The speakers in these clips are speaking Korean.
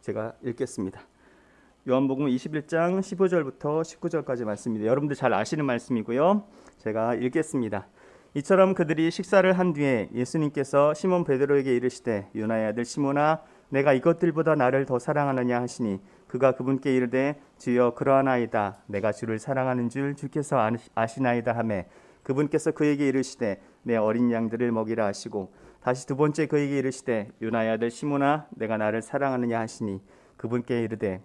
제가 읽겠습니다. 요한복음 21장 15절부터 19절까지 말씀입니다. 여러분들 잘 아시는 말씀이고요. 제가 읽겠습니다. 이처럼 그들이 식사를 한 뒤에 예수님께서 시몬 베드로에게 이르시되 요나의 아들 시몬아 내가 이것들보다 나를 더 사랑하느냐 하시니 그가 그분께 이르되 주여 그러하나이다. 내가 주를 사랑하는 줄 주께서 아시나이다 하매 그분께서 그에게 이르시되 내 어린 양들을 먹이라 하시고 다시 두 번째 그에게 이르시되 요나의 아들 시몬아 내가 나를 사랑하느냐 하시니 그분께 이르되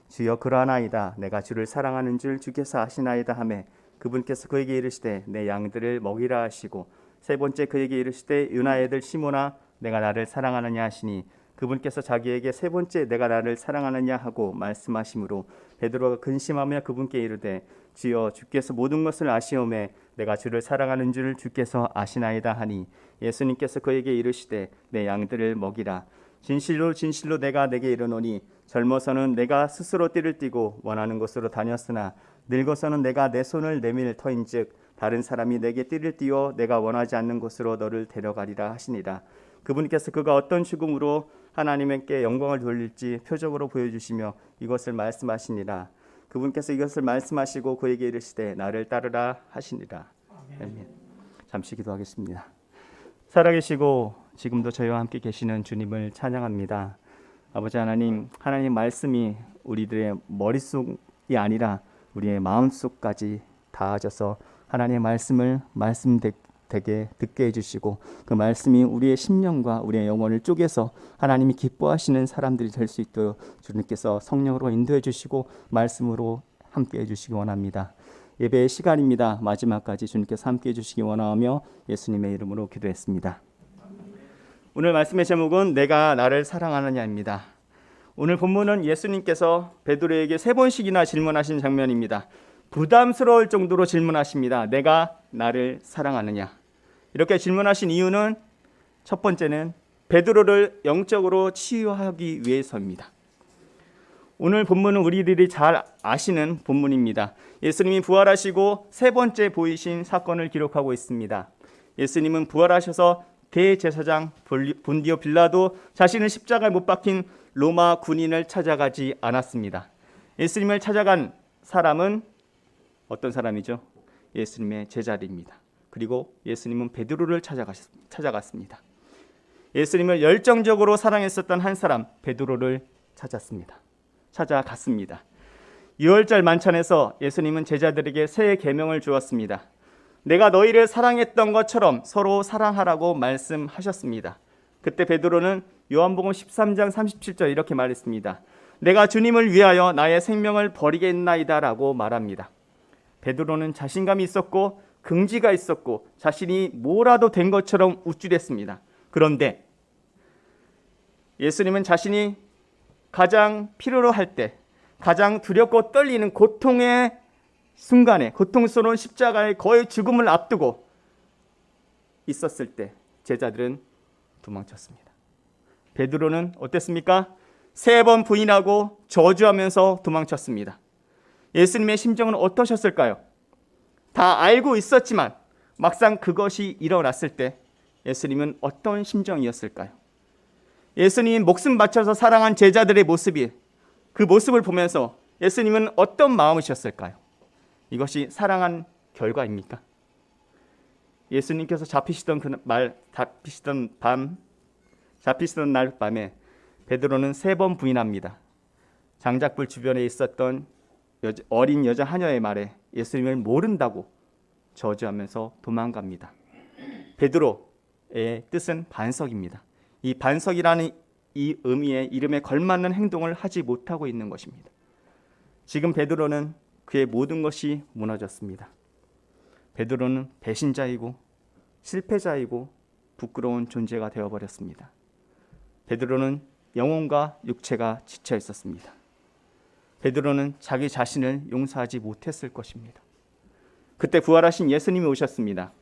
주여 그러하나이다. 내가 주를 사랑하는 줄 주께서 아시나이다 하매 그분께서 그에게 이르시되 내 양들을 먹이라 하시고 세 번째 그에게 이르시되 요나의 아들 시몬아 내가 나를 사랑하느냐 하시니 그분께서 자기에게 세 번째 내가 나를 사랑하느냐 하고 말씀하시므로 베드로가 근심하며 그분께 이르되 주여 주께서 모든 것을 아시오매 내가 주를 사랑하는 줄 주께서 아시나이다 하니 예수님께서 그에게 이르시되 내 양들을 먹이라. 진실로 진실로 내가 내게 이르노니 젊어서는 내가 스스로 띠를 띠고 원하는 곳으로 다녔으나 늙어서는 내가 내 손을 내밀 터인즉 다른 사람이 내게 띠를 띠어 내가 원하지 않는 곳으로 너를 데려가리라 하시니라. 그분께서 그가 어떤 죽음으로 하나님께 영광을 돌릴지 표적으로 보여주시며 이것을 말씀하시니라. 그분께서 이것을 말씀하시고 그에게 이르시되 나를 따르라 하시니라. 아멘. 잠시 기도하겠습니다. 살아계시고 지금도 저희와 함께 계시는 주님을 찬양합니다. 아버지 하나님, 하나님 말씀이 우리들의 머릿속이 아니라 우리의 마음속까지 닿아져서 하나님의 말씀을 말씀되게 듣게 해주시고 그 말씀이 우리의 심령과 우리의 영혼을 쪼개서 하나님이 기뻐하시는 사람들이 될 수 있도록 주님께서 성령으로 인도해 주시고 말씀으로 함께 해주시기 원합니다. 예배의 시간입니다. 마지막까지 주님께서 함께 해주시기 원하며 예수님의 이름으로 기도했습니다. 오늘 말씀의 제목은 내가 나를 사랑하느냐입니다. 오늘 본문은 예수님께서 베드로에게 세 번씩이나 질문하신 장면입니다. 부담스러울 정도로 질문하십니다. 내가 나를 사랑하느냐? 이렇게 질문하신 이유는 첫 번째는 베드로를 영적으로 치유하기 위해서입니다. 오늘 본문은 우리들이 잘 아시는 본문입니다. 예수님이 부활하시고 세 번째 보이신 사건을 기록하고 있습니다. 예수님은 부활하셔서 대제사장 본디오 빌라도 자신을 십자가에 못 박힌 로마 군인을 찾아가지 않았습니다. 예수님을 찾아간 사람은 어떤 사람이죠? 예수님의 제자들입니다. 그리고 예수님은 베드로를 찾아갔습니다. 예수님을 열정적으로 사랑했었던 한 사람 베드로를 찾아갔습니다. 6월절 만찬에서 예수님은 제자들에게 새 계명을 주었습니다. 내가 너희를 사랑했던 것처럼 서로 사랑하라고 말씀하셨습니다. 그때 베드로는 요한복음 13장 37절 이렇게 말했습니다. 내가 주님을 위하여 나의 생명을 버리겠나이다 라고 말합니다. 베드로는 자신감이 있었고 긍지가 있었고 자신이 뭐라도 된 것처럼 우쭐했습니다. 그런데 예수님은 자신이 가장 필요로 할 때 가장 두렵고 떨리는 고통의 순간에 고통스러운 십자가의 거의 죽음을 앞두고 있었을 때 제자들은 도망쳤습니다. 베드로는 어땠습니까? 3번 부인하고 저주하면서 도망쳤습니다. 예수님의 심정은 어떠셨을까요? 다 알고 있었지만 막상 그것이 일어났을 때 예수님은 어떤 심정이었을까요? 예수님이 목숨 바쳐서 사랑한 제자들의 모습이 그 모습을 보면서 예수님은 어떤 마음이셨을까요? 이것이 사랑한 결과입니까? 예수님께서 잡히시던 날 밤에 베드로는 3번 부인합니다. 장작불 주변에 있었던 어린 여자 하녀의 말에 예수님을 모른다고 저주하면서 도망갑니다. 베드로의 뜻은 반석입니다. 이 반석이라는 이 의미의 이름에 걸맞는 행동을 하지 못하고 있는 것입니다. 지금 베드로는 그의 모든 것이 무너졌습니다. 베드로는 배신자이고 실패자이고 부끄러운 존재가 되어버렸습니다. 베드로는 영혼과 육체가 지쳐 있었습니다. 베드로는 자기 자신을 용서하지 못했을 것입니다. 그때 부활하신 예수님이 오셨습니다.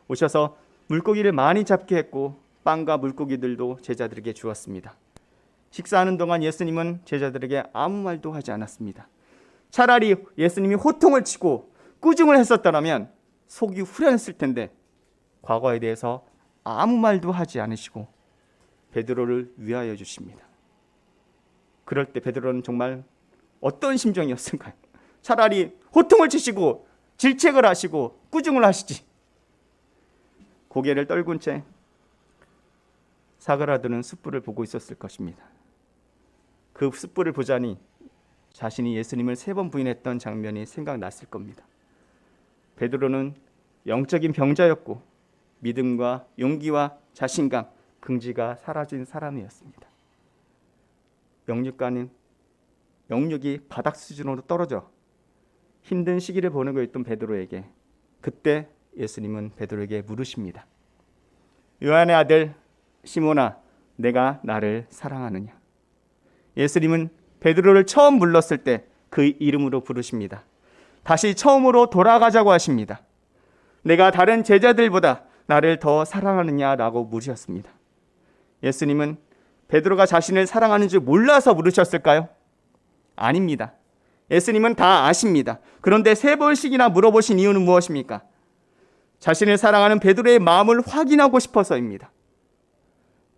오셔서 물고기를 많이 잡게 했고 빵과 물고기들도 제자들에게 주었습니다. 식사하는 동안 예수님은 제자들에게 아무 말도 하지 않았습니다. 차라리 예수님이 호통을 치고 꾸중을 했었더라면 속이 후련했을 텐데 과거에 대해서 아무 말도 하지 않으시고 베드로를 위하여 주십니다. 그럴 때 베드로는 정말 어떤 심정이었을까요? 차라리 호통을 치시고 질책을 하시고 꾸중을 하시지, 고개를 떨군 채 사그라드는 숯불을 보고 있었을 것입니다. 그 숯불을 보자니 자신이 예수님을 3번 부인했던 장면이 생각났을 겁니다. 베드로는 영적인 병자였고 믿음과 용기와 자신감, 긍지가 사라진 사람이었습니다. 영육이 바닥 수준으로 떨어져 힘든 시기를 보내고 있던 베드로에게 그때 예수님은 베드로에게 물으십니다. 요한의 아들 시몬아, 내가 나를 사랑하느냐? 예수님은 베드로를 처음 불렀을 때 그 이름으로 부르십니다. 다시 처음으로 돌아가자고 하십니다. 내가 다른 제자들보다 나를 더 사랑하느냐라고 물으셨습니다. 예수님은 베드로가 자신을 사랑하는 줄 몰라서 물으셨을까요? 아닙니다. 예수님은 다 아십니다. 그런데 3번씩이나 물어보신 이유는 무엇입니까? 자신을 사랑하는 베드로의 마음을 확인하고 싶어서입니다.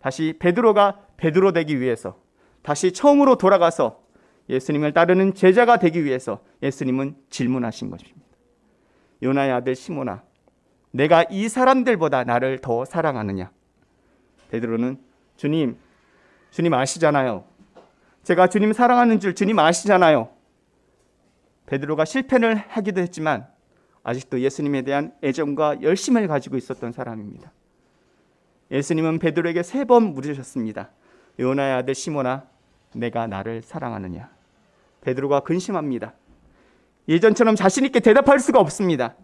다시 베드로가 베드로 되기 위해서, 다시 처음으로 돌아가서 예수님을 따르는 제자가 되기 위해서 예수님은 질문하신 것입니다. 요나의 아들 시몬아, 내가 이 사람들보다 나를 더 사랑하느냐? 베드로는 주님 아시잖아요. 제가 주님 사랑하는 줄 주님 아시잖아요. 베드로가 실패를 하기도 했지만 아직도 예수님에 대한 애정과 열심을 가지고 있었던 사람입니다. 예수님은 베드로에게 3번 물으셨습니다. 요나의 아들 시몬아, 내가 나를 사랑하느냐? 베드로가 근심합니다. 예전처럼 자신 있게 대답할 수가 없습니다.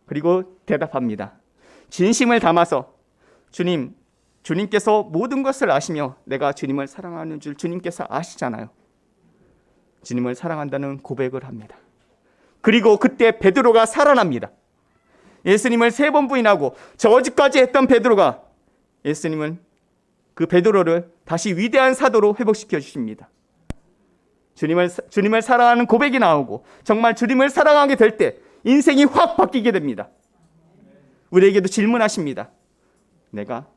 그리고 대답합니다. 진심을 담아서 주님께서 모든 것을 아시며 내가 주님을 사랑하는 줄 주님께서 아시잖아요. 주님을 사랑한다는 고백을 합니다. 그리고 그때 베드로가 살아납니다. 예수님을 3번 부인하고 저주까지 했던 베드로가, 예수님은 그 베드로를 다시 위대한 사도로 회복시켜 주십니다. 주님을 사랑하는 고백이 나오고 정말 주님을 사랑하게 될 때 인생이 확 바뀌게 됩니다. 우리에게도 질문하십니다. 내가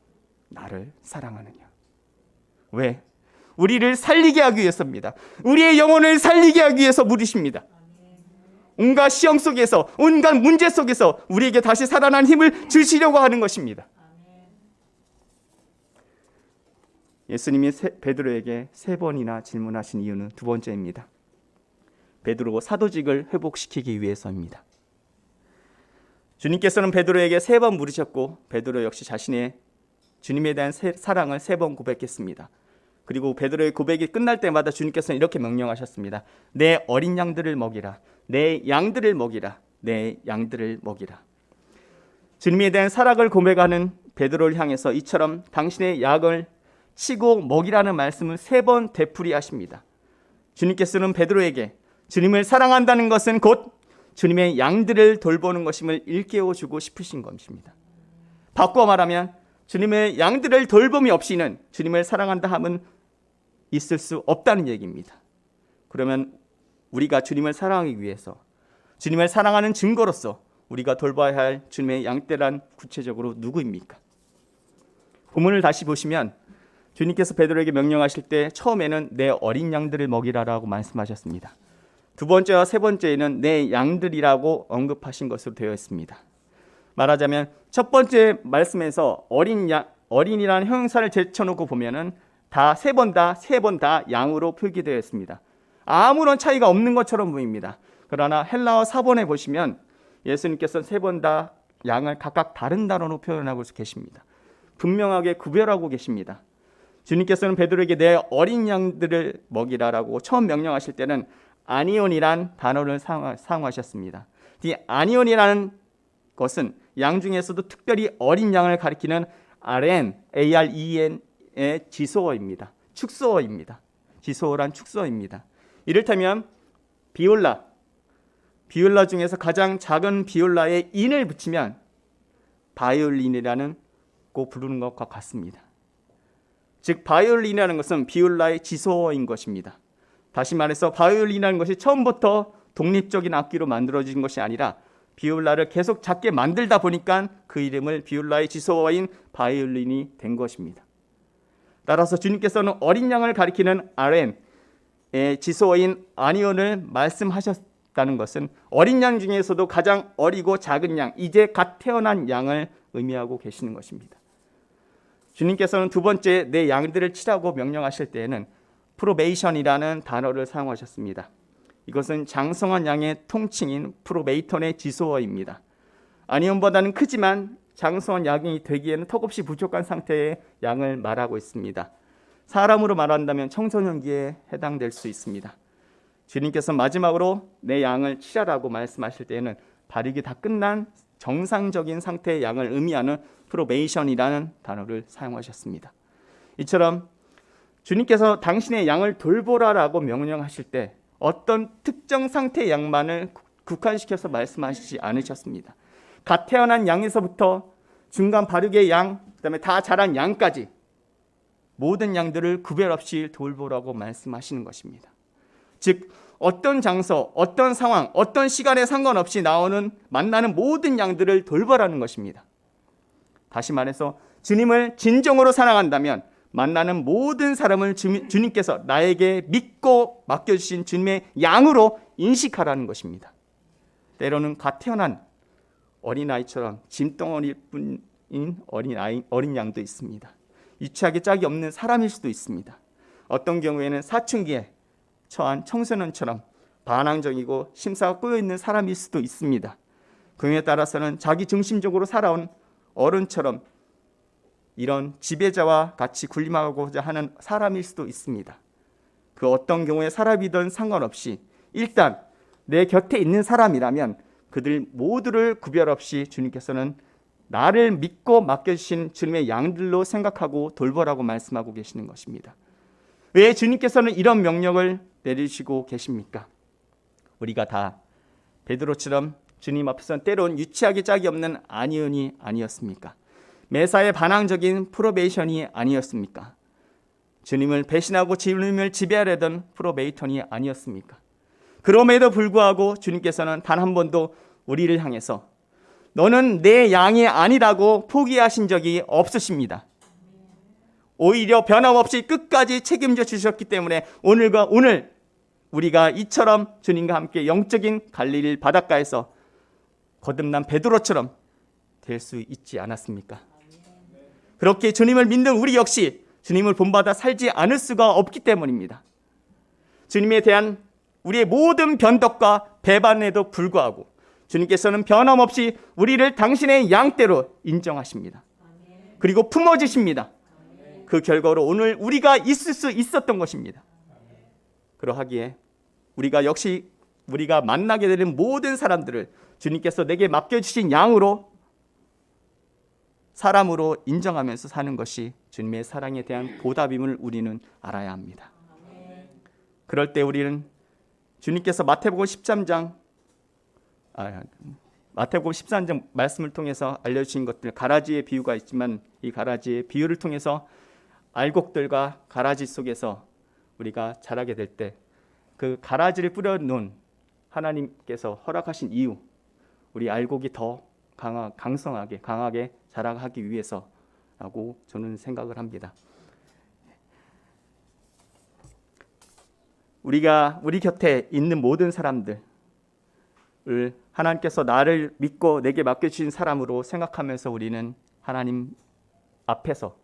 나를 사랑하느냐? 왜? 우리를 살리게 하기 위해서입니다. 우리의 영혼을 살리게 하기 위해서 물으십니다. 온갖 시험 속에서, 온갖 문제 속에서 우리에게 다시 살아난 힘을 주시려고 하는 것입니다. 예수님이 베드로에게 3번이나 질문하신 이유는 2번째입니다. 베드로 사도직을 회복시키기 위해서입니다. 주님께서는 베드로에게 3번 물으셨고 베드로 역시 자신의 주님에 대한 사랑을 3번 고백했습니다. 그리고 베드로의 고백이 끝날 때마다 주님께서는 이렇게 명령하셨습니다. 내 어린 양들을 먹이라. 내 양들을 먹이라. 내 양들을 먹이라. 주님에 대한 사랑을 고백하는 베드로를 향해서 이처럼 당신의 양을 치고 먹이라는 말씀을 3번 되풀이하십니다. 주님께서는 베드로에게 주님을 사랑한다는 것은 곧 주님의 양들을 돌보는 것임을 일깨워주고 싶으신 것입니다. 바꿔 말하면 주님의 양들을 돌봄이 없이는 주님을 사랑한다 함은 있을 수 없다는 얘기입니다. 그러면 우리가 주님을 사랑하기 위해서, 주님을 사랑하는 증거로서 우리가 돌봐야 할 주님의 양떼란 구체적으로 누구입니까? 본문을 다시 보시면 주님께서 베드로에게 명령하실 때 처음에는 내 어린 양들을 먹이라라고 말씀하셨습니다. 2번째와 3번째에는 내 양들이라고 언급하신 것으로 되어 있습니다. 말하자면 첫 번째 말씀에서 어린이라는 형용사를 제쳐놓고 보면은 다 3번 다 양으로 표기되어 있습니다. 아무런 차이가 없는 것처럼 보입니다. 그러나 헬라어 4번에 보시면 예수님께서는 3번 다 양을 각각 다른 단어로 표현하고 계십니다. 분명하게 구별하고 계십니다. 주님께서는 베드로에게 내 어린 양들을 먹이라라고 처음 명령하실 때는 아니온이란 단어를 사용하셨습니다. 이 아니온이라는 것은 양 중에서도 특별히 어린 양을 가리키는 AREN의 지소어입니다. 축소어입니다. 지소어란 축소어입니다. 이를테면 비올라 중에서 가장 작은 비올라에 인을 붙이면 바이올린이라는 고 부르는 것과 같습니다. 즉 바이올린이라는 것은 비올라의 지소어인 것입니다. 다시 말해서 바이올린이라는 것이 처음부터 독립적인 악기로 만들어진 것이 아니라 비올라를 계속 작게 만들다 보니까 그 이름을 비올라의 지소어인 바이올린이 된 것입니다. 따라서 주님께서는 어린 양을 가리키는 아렌, 지소인 아니온을 말씀하셨다는 것은 어린 양 중에서도 가장 어리고 작은 양, 이제 갓 태어난 양을 의미하고 계시는 것입니다. 주님께서는 두 번째 내 양들을 치라고 명령하실 때에는 프로베이션이라는 단어를 사용하셨습니다. 이것은 장성한 양의 통칭인 프로메이턴의 지소어입니다. 아니온보다는 크지만 장성한 양이 되기에는 턱없이 부족한 상태의 양을 말하고 있습니다. 사람으로 말한다면 청소년기에 해당될 수 있습니다. 주님께서 마지막으로 내 양을 치라라고 말씀하실 때에는 발육이 다 끝난 정상적인 상태의 양을 의미하는 프로베이션이라는 단어를 사용하셨습니다. 이처럼 주님께서 당신의 양을 돌보라라고 명령하실 때 어떤 특정 상태의 양만을 국한시켜서 말씀하시지 않으셨습니다. 갓 태어난 양에서부터 중간 발육의 양, 그다음에 다 자란 양까지 모든 양들을 구별 없이 돌보라고 말씀하시는 것입니다. 즉 어떤 장소, 어떤 상황, 어떤 시간에 상관없이 만나는 모든 양들을 돌보라는 것입니다. 다시 말해서 주님을 진정으로 사랑한다면 만나는 모든 사람을 주님께서 나에게 믿고 맡겨주신 주님의 양으로 인식하라는 것입니다. 때로는 갓 태어난 어린아이처럼 짐덩어리뿐인 어린 양도 있습니다. 유치하기 짝이 없는 사람일 수도 있습니다. 어떤 경우에는 사춘기에 처한 청소년처럼 반항적이고 심사가 꼬여있는 사람일 수도 있습니다. 경우에 따라서는 자기 중심적으로 살아온 어른처럼 이런 지배자와 같이 군림하고자 하는 사람일 수도 있습니다. 그 어떤 경우에 사람이든 상관없이 일단 내 곁에 있는 사람이라면 그들 모두를 구별 없이 주님께서는 나를 믿고 맡겨주신 주님의 양들로 생각하고 돌보라고 말씀하고 계시는 것입니다. 왜 주님께서는 이런 명령을 내리시고 계십니까? 우리가 다 베드로처럼 주님 앞에서는 때론 유치하기 짝이 없는 아니온이 아니었습니까? 매사에 반항적인 프로베이션이 아니었습니까? 주님을 배신하고 주님을 지배하려던 프로베이턴이 아니었습니까? 그럼에도 불구하고 주님께서는 단 한 번도 우리를 향해서 너는 내 양이 아니라고 포기하신 적이 없으십니다. 오히려 변함없이 끝까지 책임져 주셨기 때문에 오늘 우리가 이처럼 주님과 함께 영적인 갈릴리 바닷가에서 거듭난 베드로처럼 될 수 있지 않았습니까? 그렇게 주님을 믿는 우리 역시 주님을 본받아 살지 않을 수가 없기 때문입니다. 주님에 대한 우리의 모든 변덕과 배반에도 불구하고 주님께서는 변함없이 우리를 당신의 양떼로 인정하십니다. 그리고 품어주십니다. 그 결과로 오늘 우리가 있을 수 있었던 것입니다. 그러하기에 우리가 만나게 되는 모든 사람들을 주님께서 내게 맡겨주신 양으로 사람으로 인정하면서 사는 것이 주님의 사랑에 대한 보답임을 우리는 알아야 합니다. 그럴 때 우리는 주님께서 마태복음 13장 말씀을 통해서 알려주신 것들, 가라지의 비유가 있지만 이 가라지의 비유를 통해서 알곡들과 가라지 속에서 우리가 자라게 될 때 그 가라지를 뿌려놓은 하나님께서 허락하신 이유, 우리 알곡이 더 강하게 자라하기 위해서라고 저는 생각을 합니다. 우리 곁에 있는 모든 사람들을 하나님께서 나를 믿고 내게 맡겨주신 사람으로 생각하면서 우리는 하나님 앞에서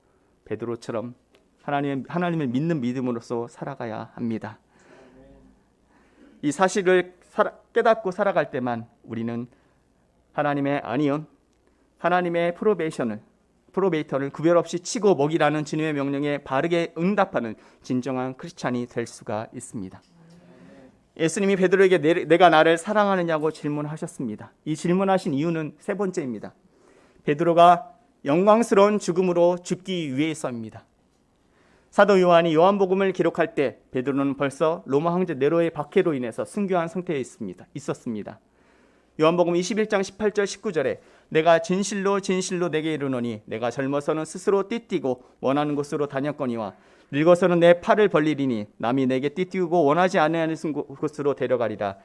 베드로처럼 하나님을 믿는 믿음으로써 살아가야 합니다. 이 사실을 깨닫고 살아갈 때만 우리는 하나님의 아니온, 하나님의 프로베이터를 구별 없이 치고 먹이라는 주님의 명령에 바르게 응답하는 진정한 크리스찬이 될 수가 있습니다. 예수님이 베드로에게 내가 나를 사랑하느냐고 질문하셨습니다. 이 질문하신 이유는 세 번째입니다. 베드로가 영광스러운 죽음으로 죽기 위해서입니다. 사도 요한이 요한복음을 기록할 때 베드로는 벌써 로마 황제 네로의 박해로 인해서 순교한 상태에 있었습니다. 요한복음 21장 18절 19절에 내가 진실로 내게 이르노니 내가 젊어서는 스스로 띠뛰고 원하는 곳으로 다녔거니와 늙어서는 내 팔을 벌리리니 남이 내게 띠뛰고 원하지 않는 곳으로 데려가리라.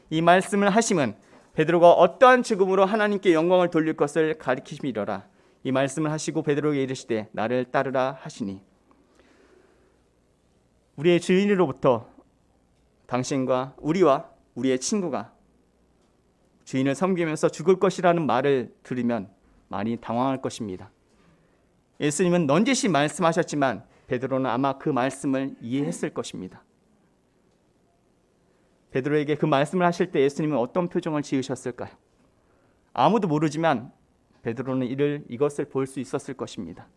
이 말씀을 하심은 베드로가 어떠한 죽음으로 하나님께 영광을 돌릴 것을 가리키심이로라. 이 말씀을 하시고 베드로에게 이르시되 나를 따르라 하시니, 우리의 주인으로부터 당신과 우리와 우리의 친구가 주인을 섬기면서 죽을 것이라는 말을 들으면 많이 당황할 것입니다. 예수님은 넌지시 말씀하셨지만 베드로는 아마 그 말씀을 이해했을 것입니다. 베드로에게 그 말씀을 하실 때 예수님은 어떤 표정을 지으셨을까요? 아무도 모르지만 베드로는 이것을 볼 수 있었을 것입니다.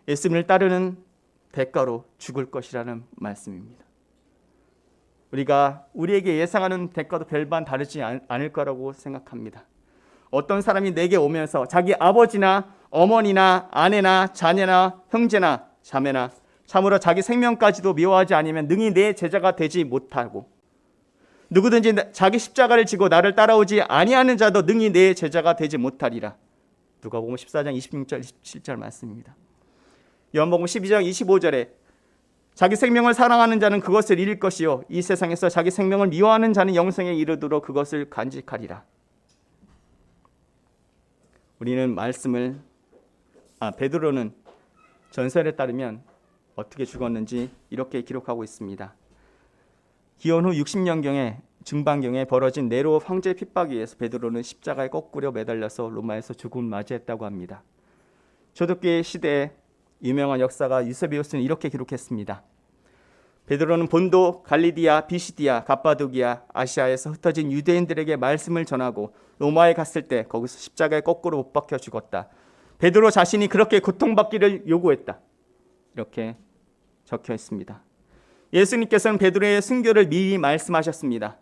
예수님을 따르는 대가로 죽을 것이라는 말씀입니다. 우리가 우리에게 예상하는 대가도 별반 다르지 않을 거라고 생각합니다. 어떤 사람이 내게 오면서 자기 아버지나 어머니나 아내나 자녀나 형제나 자매나 참으로 자기 생명까지도 미워하지 않으면 능히 내 제자가 되지 못하고, 누구든지 자기 십자가를 지고 나를 따라오지 아니하는 자도 능히 내 제자가 되지 못하리라. 누가복음 14장 26절 27절 말씀입니다. 요한복음 12장 25절에 자기 생명을 사랑하는 자는 그것을 잃을 것이요 이 세상에서 자기 생명을 미워하는 자는 영생에 이르도록 그것을 간직하리라. 우리는 베드로는 전설에 따르면 어떻게 죽었는지 이렇게 기록하고 있습니다. 기원 후 60년경에 중반경에 벌어진 네로 황제 핍박에 의해서 베드로는 십자가에 거꾸로 매달려서 로마에서 죽음을 맞이했다고 합니다. 초대교회 시대에 유명한 역사가 유세비우스는 이렇게 기록했습니다. 베드로는 본도, 갈리디아, 비시디아, 갑바도기아, 아시아에서 흩어진 유대인들에게 말씀을 전하고 로마에 갔을 때 거기서 십자가에 거꾸로 못 박혀 죽었다. 베드로 자신이 그렇게 고통받기를 요구했다. 이렇게 적혀 있습니다. 예수님께서는 베드로의 순교를 미리 말씀하셨습니다.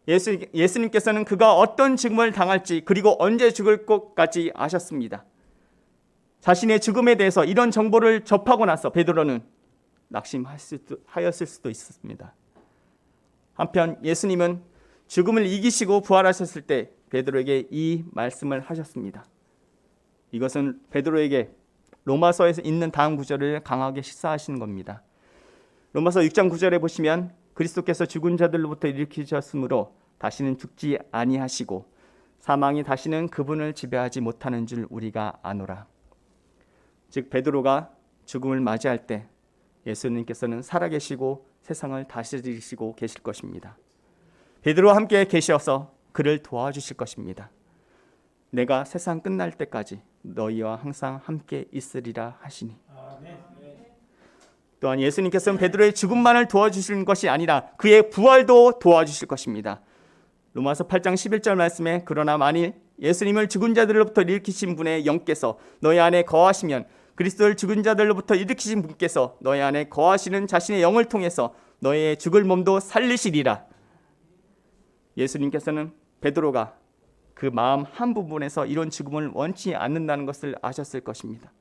예수님께서는 그가 어떤 죽음을 당할지 그리고 언제 죽을 것까지 아셨습니다. 자신의 죽음에 대해서 이런 정보를 접하고 나서 베드로는 낙심하였을 수도 있었습니다. 한편 예수님은 죽음을 이기시고 부활하셨을 때 베드로에게 이 말씀을 하셨습니다. 이것은 베드로에게 로마서에서 있는 다음 구절을 강하게 시사하시는 겁니다. 로마서 6장 9절에 보시면 그리스도께서 죽은 자들로부터 일으키셨으므로 다시는 죽지 아니하시고 사망이 다시는 그분을 지배하지 못하는 줄 우리가 아노라. 즉 베드로가 죽음을 맞이할 때 예수님께서는 살아계시고 세상을 다스리시고 계실 것입니다. 베드로와 함께 계셔서 그를 도와주실 것입니다. 내가 세상 끝날 때까지 너희와 항상 함께 있으리라 하시니. 또한 예수님께서는 베드로의 죽음만을 도와주시는 것이 아니라 그의 부활도 도와주실 것입니다. 로마서 8장 11절 말씀에 그러나 만일 예수님을 죽은 자들로부터 일으키신 분의 영께서 너희 안에 거하시면 그리스도를 죽은 자들로부터 일으키신 분께서 너희 안에 거하시는 자신의 영을 통해서 너희의 죽을 몸도 살리시리라. 예수님께서는 베드로가 그 마음 한 부분에서 이런 죽음을 원치 않는다는 것을 아셨을 것입니다.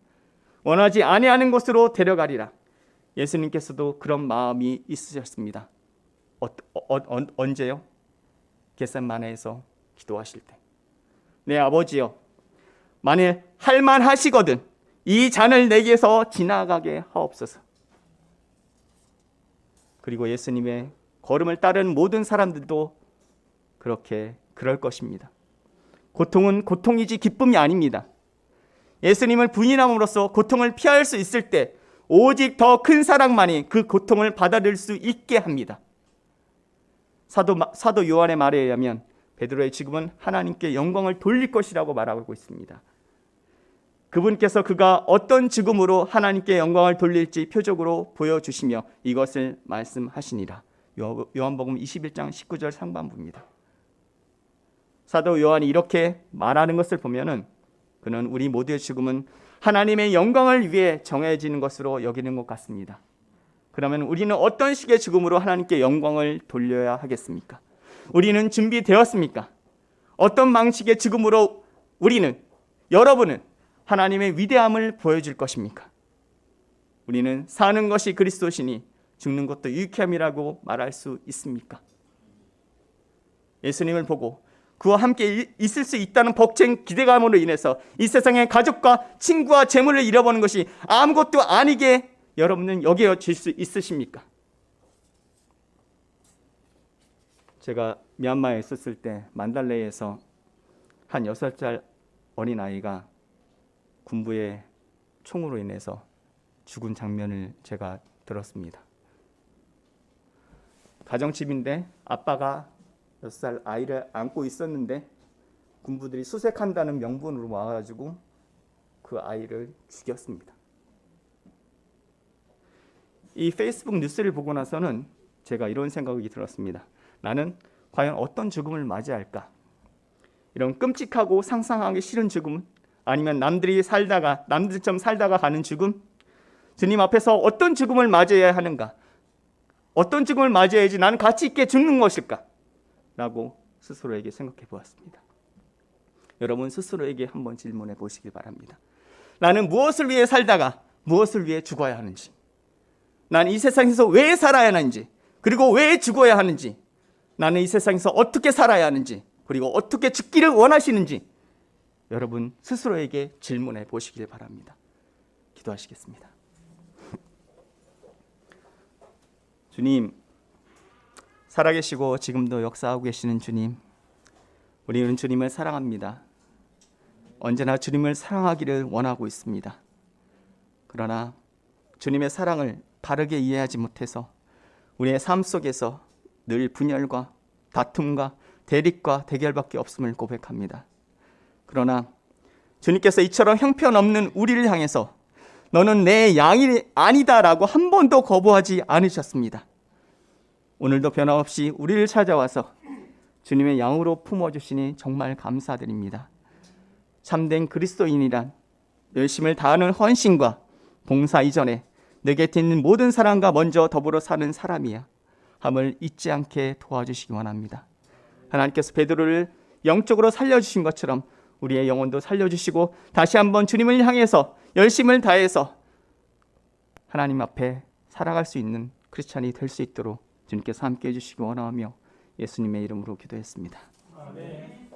원하지 아니하는 곳으로 데려가리라. 예수님께서도 그런 마음이 있으셨습니다. 언제요? 겟세마네에서 기도하실 때. 내 아버지여, 만일 할만하시거든 이 잔을 내게서 지나가게 하옵소서. 그리고 예수님의 걸음을 따른 모든 사람들도 그럴 것입니다. 고통은 고통이지 기쁨이 아닙니다. 예수님을 부인함으로써 고통을 피할 수 있을 때 오직 더 큰 사랑만이 그 고통을 받아들일 수 있게 합니다. 사도 요한의 말에 의하면 베드로의 죽음은 하나님께 영광을 돌릴 것이라고 말하고 있습니다. 그분께서 그가 어떤 죽음으로 하나님께 영광을 돌릴지 표적으로 보여주시며 이것을 말씀하시니라. 요한복음 21장 19절 상반부입니다. 사도 요한이 이렇게 말하는 것을 보면은 그는 우리 모두의 죽음은 하나님의 영광을 위해 정해지는 것으로 여기는 것 같습니다. 그러면 우리는 어떤 식의 죽음으로 하나님께 영광을 돌려야 하겠습니까? 우리는 준비되었습니까? 어떤 방식의 죽음으로 여러분은 하나님의 위대함을 보여줄 것입니까? 우리는 사는 것이 그리스도시니 죽는 것도 유익함이라고 말할 수 있습니까? 예수님을 보고 그와 함께 있을 수 있다는 벅찬 기대감으로 인해서 이 세상의 가족과 친구와 재물을 잃어버리는 것이 아무것도 아니게 여러분은 여겨질 수 있으십니까? 제가 미얀마에 있었을 때 만달레이에서 한 6살 어린아이가 군부의 총으로 인해서 죽은 장면을 제가 들었습니다. 가정집인데 아빠가 6살 아이를 안고 있었는데 군부들이 수색한다는 명분으로 와가지고 그 아이를 죽였습니다. 이 페이스북 뉴스를 보고 나서는 제가 이런 생각이 들었습니다. 나는 과연 어떤 죽음을 맞이할까? 이런 끔찍하고 상상하기 싫은 죽음, 아니면 남들처럼 살다가 가는 죽음? 주님 앞에서 어떤 죽음을 맞이해야 하는가? 어떤 죽음을 맞이해야지 나는 가치 있게 죽는 것일까? 라고 스스로에게 생각해 보았습니다. 여러분 스스로에게 한번 질문해 보시길 바랍니다. 나는 무엇을 위해 살다가 무엇을 위해 죽어야 하는지, 나는 이 세상에서 왜 살아야 하는지, 그리고 왜 죽어야 하는지, 나는 이 세상에서 어떻게 살아야 하는지, 그리고 어떻게 죽기를 원하시는지 여러분 스스로에게 질문해 보시길 바랍니다. 기도하시겠습니다. 주님, 살아계시고 지금도 역사하고 계시는 주님, 우리는 주님을 사랑합니다. 언제나 주님을 사랑하기를 원하고 있습니다. 그러나 주님의 사랑을 바르게 이해하지 못해서 우리의 삶 속에서 늘 분열과 다툼과 대립과 대결밖에 없음을 고백합니다. 그러나 주님께서 이처럼 형편없는 우리를 향해서 너는 내 양이 아니다라고 한 번도 거부하지 않으셨습니다. 오늘도 변함없이 우리를 찾아와서 주님의 양으로 품어주시니 정말 감사드립니다. 참된 그리스도인이란 열심을 다하는 헌신과 봉사 이전에 내 곁에 있는 모든 사람과 먼저 더불어 사는 사람이야 함을 잊지 않게 도와주시기 원합니다. 하나님께서 베드로를 영적으로 살려주신 것처럼 우리의 영혼도 살려주시고 다시 한번 주님을 향해서 열심을 다해서 하나님 앞에 살아갈 수 있는 크리스찬이 될 수 있도록 주님께서 함께해 주시기 원하며 예수님의 이름으로 기도했습니다. 아멘.